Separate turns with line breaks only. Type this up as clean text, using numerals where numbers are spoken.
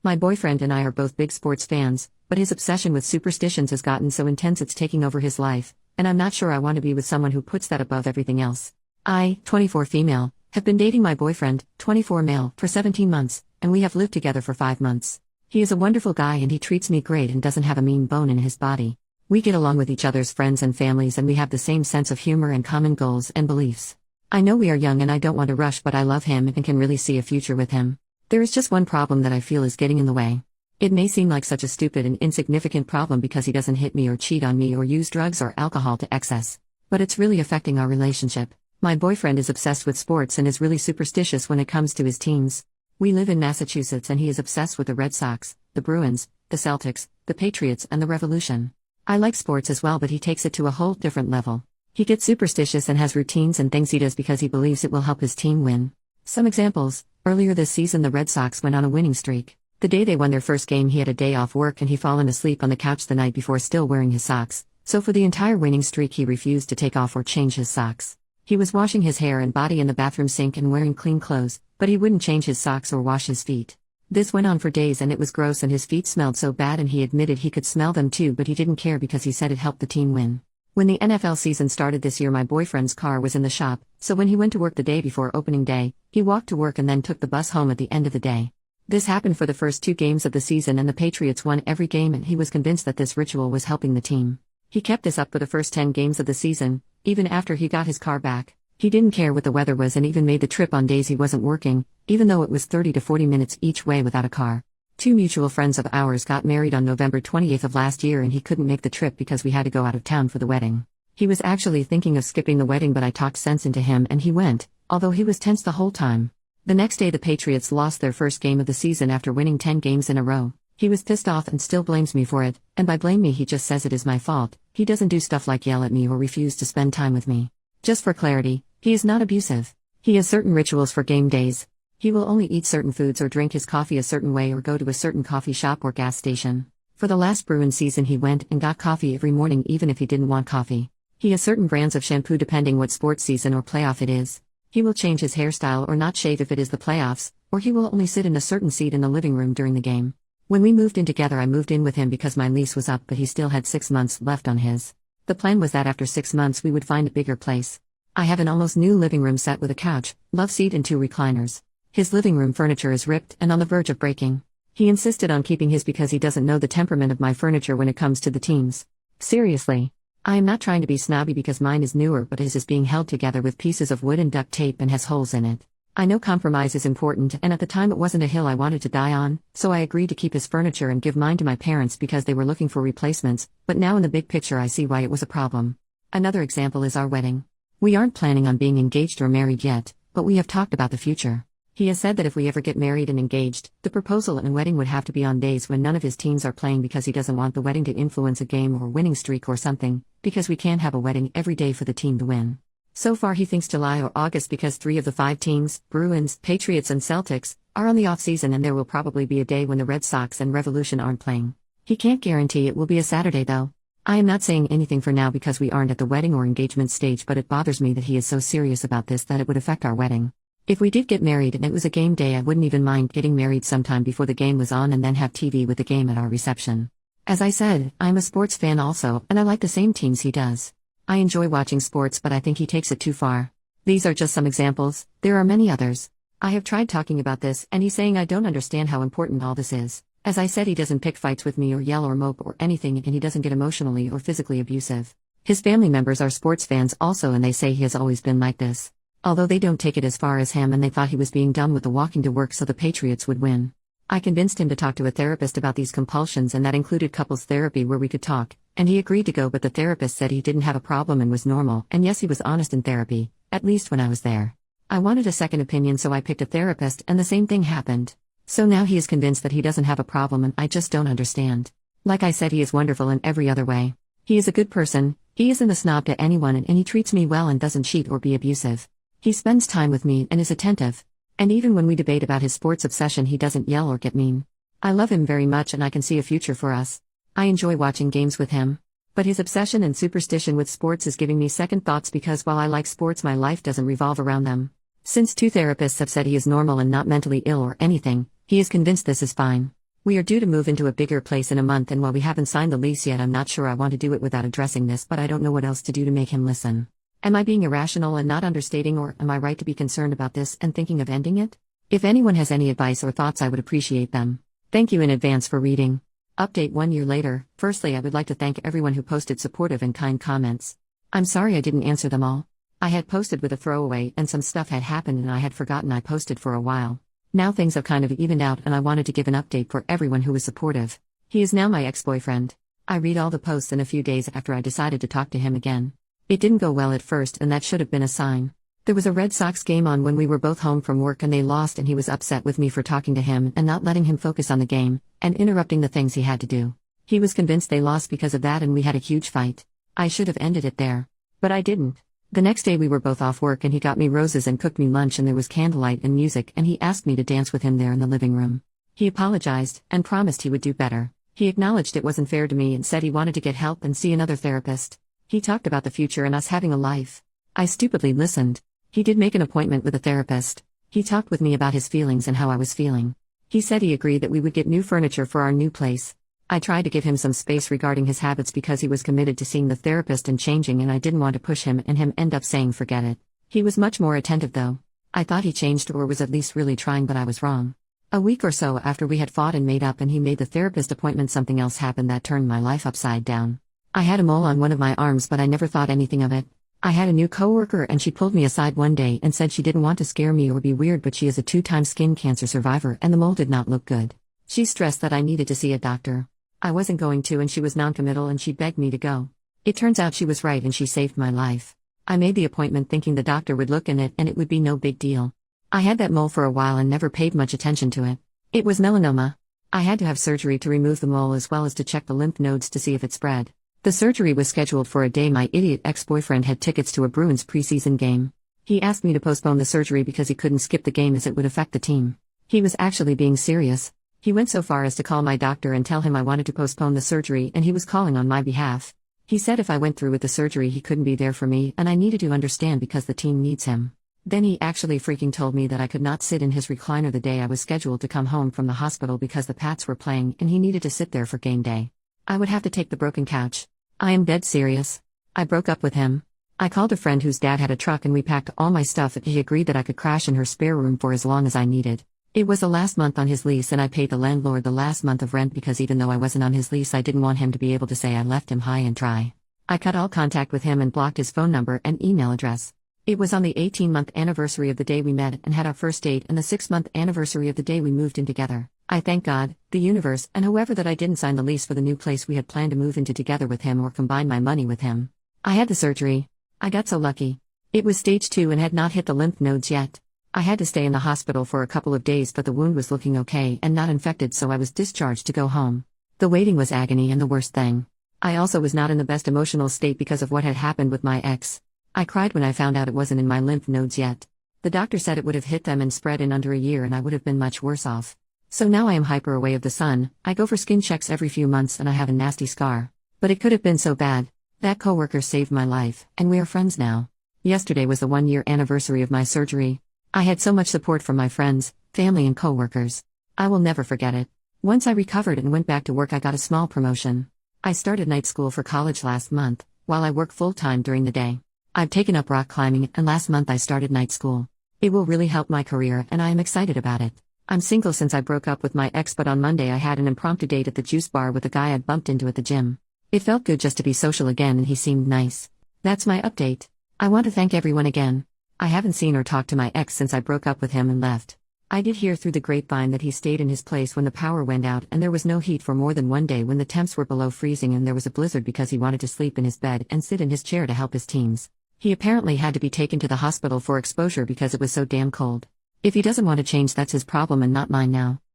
My boyfriend and I are both big sports fans, but his obsession with superstitions has gotten so intense it's taking over his life, and I'm not sure I want to be with someone who puts that above everything else. I, 24 female, have been dating my boyfriend, 24 male, for 17 months, and we have lived together for 5 months. He is a wonderful guy and he treats me great and doesn't have a mean bone in his body. We get along with each other's friends and families and we have the same sense of humor and common goals and beliefs. I know we are young and I don't want to rush, but I love him and can really see a future with him. There is just one problem that I feel is getting in the way. It may seem like such a stupid and insignificant problem because he doesn't hit me or cheat on me or use drugs or alcohol to excess. But it's really affecting our relationship. My boyfriend is obsessed with sports and is really superstitious when it comes to his teams. We live in Massachusetts and he is obsessed with the Red Sox, the Bruins, the Celtics, the Patriots and the Revolution. I like sports as well, but he takes it to a whole different level. He gets superstitious and has routines and things he does because he believes it will help his team win. Some examples: earlier this season the Red Sox went on a winning streak. The day they won their first game he had a day off work and he fallen asleep on the couch the night before still wearing his socks, so for the entire winning streak he refused to take off or change his socks. He was washing his hair and body in the bathroom sink and wearing clean clothes, but he wouldn't change his socks or wash his feet. This went on for days and it was gross and his feet smelled so bad and he admitted he could smell them too, but he didn't care because he said it helped the team win. When the NFL season started this year my boyfriend's car was in the shop, so when he went to work the day before opening day, he walked to work and then took the bus home at the end of the day. This happened for the first 2 games of the season and the Patriots won every game and he was convinced that this ritual was helping the team. He kept this up for the first 10 games of the season, even after he got his car back. He didn't care what the weather was and even made the trip on days he wasn't working, even though it was 30 to 40 minutes each way without a car. 2 mutual friends of ours got married on November 28th of last year and he couldn't make the trip because we had to go out of town for the wedding. He was actually thinking of skipping the wedding, but I talked sense into him and he went, although he was tense the whole time. The next day the Patriots lost their first game of the season after winning 10 games in a row. He was pissed off and still blames me for it, and by blame me he just says it is my fault. He doesn't do stuff like yell at me or refuse to spend time with me. Just for clarity, he is not abusive. He has certain rituals for game days. He will only eat certain foods or drink his coffee a certain way or go to a certain coffee shop or gas station. For the last Bruins season he went and got coffee every morning even if he didn't want coffee. He has certain brands of shampoo depending what sports season or playoff it is. He will change his hairstyle or not shave if it is the playoffs, or he will only sit in a certain seat in the living room during the game. When we moved in together I moved in with him because my lease was up but he still had 6 months left on his. The plan was that after 6 months we would find a bigger place. I have an almost new living room set with a couch, love seat and 2 recliners. His living room furniture is ripped and on the verge of breaking. He insisted on keeping his because he doesn't know the temperament of my furniture when it comes to the teams. Seriously. I am not trying to be snobby because mine is newer, but his is being held together with pieces of wood and duct tape and has holes in it. I know compromise is important and at the time it wasn't a hill I wanted to die on, so I agreed to keep his furniture and give mine to my parents because they were looking for replacements, but now in the big picture I see why it was a problem. Another example is our wedding. We aren't planning on being engaged or married yet, but we have talked about the future. He has said that if we ever get married and engaged, the proposal and wedding would have to be on days when none of his teams are playing because he doesn't want the wedding to influence a game or winning streak or something, because we can't have a wedding every day for the team to win. So far he thinks July or August because 3 of the 5 teams, Bruins, Patriots and Celtics, are on the off-season and there will probably be a day when the Red Sox and Revolution aren't playing. He can't guarantee it will be a Saturday though. I am not saying anything for now because we aren't at the wedding or engagement stage, but it bothers me that he is so serious about this that it would affect our wedding. If we did get married and it was a game day I wouldn't even mind getting married sometime before the game was on and then have TV with the game at our reception. As I said, I'm a sports fan also, and I like the same teams he does. I enjoy watching sports but I think he takes it too far. These are just some examples, there are many others. I have tried talking about this and he's saying I don't understand how important all this is. As I said, he doesn't pick fights with me or yell or mope or anything and he doesn't get emotionally or physically abusive. His family members are sports fans also and they say he has always been like this. Although they don't take it as far as him and they thought he was being dumb with the walking to work so the Patriots would win. I convinced him to talk to a therapist about these compulsions and that included couples therapy where we could talk, and he agreed to go, but the therapist said he didn't have a problem and was normal, and yes, he was honest in therapy, at least when I was there. I wanted a second opinion so I picked a therapist and the same thing happened. So now he is convinced that he doesn't have a problem and I just don't understand. Like I said, he is wonderful in every other way. He is a good person, he isn't a snob to anyone and he treats me well and doesn't cheat or be abusive. He spends time with me and is attentive. And even when we debate about his sports obsession he doesn't yell or get mean. I love him very much and I can see a future for us. I enjoy watching games with him. But his obsession and superstition with sports is giving me second thoughts because while I like sports my life doesn't revolve around them. Since 2 therapists have said he is normal and not mentally ill or anything, he is convinced this is fine. We are due to move into a bigger place in a month, and while we haven't signed the lease yet, I'm not sure I want to do it without addressing this, but I don't know what else to do to make him listen. Am I being irrational and not understating, or am I right to be concerned about this and thinking of ending it? If anyone has any advice or thoughts, I would appreciate them. Thank you in advance for reading. Update 1 year later. Firstly, I would like to thank everyone who posted supportive and kind comments. I'm sorry I didn't answer them all. I had posted with a throwaway and some stuff had happened and I had forgotten I posted for a while. Now things have kind of evened out and I wanted to give an update for everyone who was supportive. He is now my ex-boyfriend. I read all the posts in a few days after I decided to talk to him again. It didn't go well at first, and that should have been a sign. There was a Red Sox game on when we were both home from work and they lost, and he was upset with me for talking to him and not letting him focus on the game, and interrupting the things he had to do. He was convinced they lost because of that and we had a huge fight. I should have ended it there. But I didn't. The next day we were both off work and he got me roses and cooked me lunch and there was candlelight and music and he asked me to dance with him there in the living room. He apologized and promised he would do better. He acknowledged it wasn't fair to me and said he wanted to get help and see another therapist. He talked about the future and us having a life. I stupidly listened. He did make an appointment with a therapist. He talked with me about his feelings and how I was feeling. He said he agreed that we would get new furniture for our new place. I tried to give him some space regarding his habits because he was committed to seeing the therapist and changing, and I didn't want to push him and him end up saying forget it. He was much more attentive though. I thought he changed or was at least really trying, but I was wrong. A week or so after we had fought and made up and he made the therapist appointment, something else happened that turned my life upside down. I had a mole on one of my arms, but I never thought anything of it. I had a new coworker and she pulled me aside one day and said she didn't want to scare me or be weird, but she is a 2-time skin cancer survivor and the mole did not look good. She stressed that I needed to see a doctor. I wasn't going to and she was noncommittal and she begged me to go. It turns out she was right and she saved my life. I made the appointment thinking the doctor would look in it and it would be no big deal. I had that mole for a while and never paid much attention to it. It was melanoma. I had to have surgery to remove the mole as well as to check the lymph nodes to see if it spread. The surgery was scheduled for a day my idiot ex-boyfriend had tickets to a Bruins preseason game. He asked me to postpone the surgery because he couldn't skip the game as it would affect the team. He was actually being serious. He went so far as to call my doctor and tell him I wanted to postpone the surgery and he was calling on my behalf. He said if I went through with the surgery he couldn't be there for me and I needed to understand because the team needs him. Then he actually freaking told me that I could not sit in his recliner the day I was scheduled to come home from the hospital because the Pats were playing and he needed to sit there for game day. I would have to take the broken couch. I am dead serious. I broke up with him. I called a friend whose dad had a truck and we packed all my stuff and he agreed that I could crash in her spare room for as long as I needed. It was the last month on his lease and I paid the landlord the last month of rent because even though I wasn't on his lease I didn't want him to be able to say I left him high and dry. I cut all contact with him and blocked his phone number and email address. It was on the 18-month anniversary of the day we met and had our first date and the 6-month anniversary of the day we moved in together. I thank God, the universe, and whoever that I didn't sign the lease for the new place we had planned to move into together with him or combine my money with him. I had the surgery. I got so lucky. It was stage 2 and had not hit the lymph nodes yet. I had to stay in the hospital for a couple of days, but the wound was looking okay and not infected, so I was discharged to go home. The waiting was agony, and the worst thing, I also was not in the best emotional state because of what had happened with my ex. I cried when I found out it wasn't in my lymph nodes yet. The doctor said it would have hit them and spread in under a year and I would have been much worse off. So now I am hyper away of the sun. I go for skin checks every few months and I have a nasty scar. But it could have been so bad. That coworker saved my life, and we are friends now. Yesterday was the 1-year anniversary of my surgery. I had so much support from my friends, family and coworkers. I will never forget it. Once I recovered and went back to work, I got a small promotion. I started night school for college last month, while I work full-time during the day. I've taken up rock climbing and last month I started night school. It will really help my career and I am excited about it. I'm single since I broke up with my ex, but on Monday I had an impromptu date at the juice bar with a guy I'd bumped into at the gym. It felt good just to be social again and he seemed nice. That's my update. I want to thank everyone again. I haven't seen or talked to my ex since I broke up with him and left. I did hear through the grapevine that he stayed in his place when the power went out and there was no heat for more than one day when the temps were below freezing and there was a blizzard because he wanted to sleep in his bed and sit in his chair to help his teams. He apparently had to be taken to the hospital for exposure because it was so damn cold. If he doesn't want to change, that's his problem and not mine now.